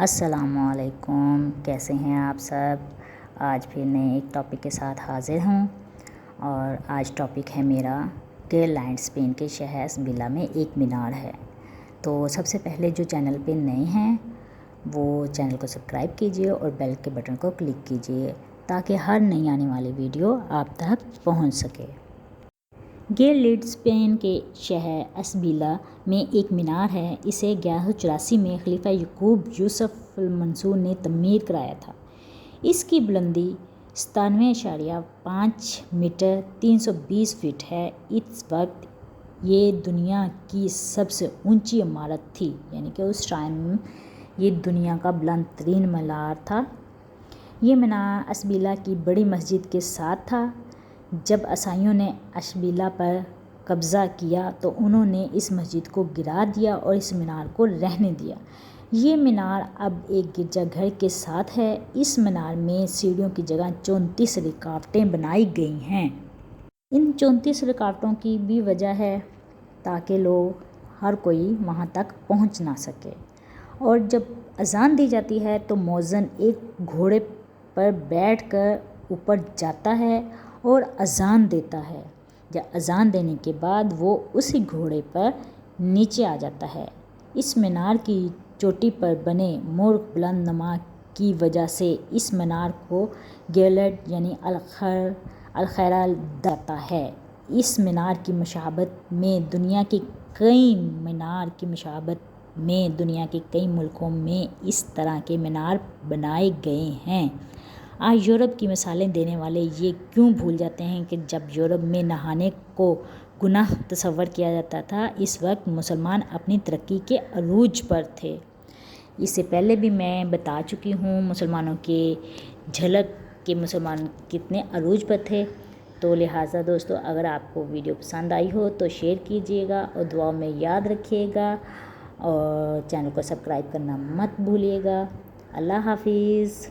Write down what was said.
السلام علیکم، کیسے ہیں آپ سب؟ آج پھر نئے ایک ٹاپک کے ساتھ حاضر ہوں اور آج ٹاپک ہے میرا آئرلینڈ اسپین کے شہر اشبیلا میں ایک مینار ہے۔ تو سب سے پہلے جو چینل پہ نئے ہیں وہ چینل کو سبسکرائب کیجئے اور بیل کے بٹن کو کلک کیجئے تاکہ ہر نئی آنے والی ویڈیو آپ تک پہنچ سکے۔ آئرلینڈ اسپین کے شہر اشبیلا میں ایک مینار ہے۔ اسے 1184 میں خلیفہ یعقوب یوسف المنصور نے تعمیر کرایا تھا۔ اس کی بلندی 97.5 میٹر 320 فٹ ہے۔ اس وقت یہ دنیا کی سب سے اونچی عمارت تھی، یعنی کہ اس ٹائم یہ دنیا کا بلند ترین مینار تھا۔ یہ مینار اشبیلا کی بڑی مسجد کے ساتھ تھا۔ جب عیسائیوں نے اشبیلا پر قبضہ کیا تو انہوں نے اس مسجد کو گرا دیا اور اس مینار کو رہنے دیا۔ یہ مینار اب ایک گرجا گھر کے ساتھ ہے۔ اس مینار میں سیڑھیوں کی جگہ 34 رکاوٹیں بنائی گئی ہیں۔ ان 34 رکاوٹوں کی بھی وجہ ہے تاکہ ہر کوئی وہاں تک پہنچ نہ سکے، اور جب اذان دی جاتی ہے تو مؤذن ایک گھوڑے پر بیٹھ کر اوپر جاتا ہے اور اذان دیتا ہے۔ اذان دینے کے بعد وہ اسی گھوڑے پر نیچے آ جاتا ہے۔ اس مینار کی چوٹی پر بنے مرغ بلند نما کی وجہ سے اس مینار کو گیلڈ یعنی الخیرہ جاتا ہے۔ اس مینار کی مشابہت میں دنیا کے کئی ملکوں میں اس طرح کے مینار بنائے گئے ہیں۔ آج یورپ کی مثالیں دینے والے یہ کیوں بھول جاتے ہیں کہ جب یورپ میں نہانے کو گناہ تصور کیا جاتا تھا، اس وقت مسلمان اپنی ترقی کے عروج پر تھے۔ اس سے پہلے بھی میں بتا چکی ہوں مسلمانوں کے جھلک کہ مسلمان کتنے عروج پر تھے۔ تو لہٰذا دوستو، اگر آپ کو ویڈیو پسند آئی ہو تو شیئر کیجئے گا اور دعاؤں میں یاد رکھیے گا، اور چینل کو سبسکرائب کرنا مت بھولیے گا۔ اللہ حافظ۔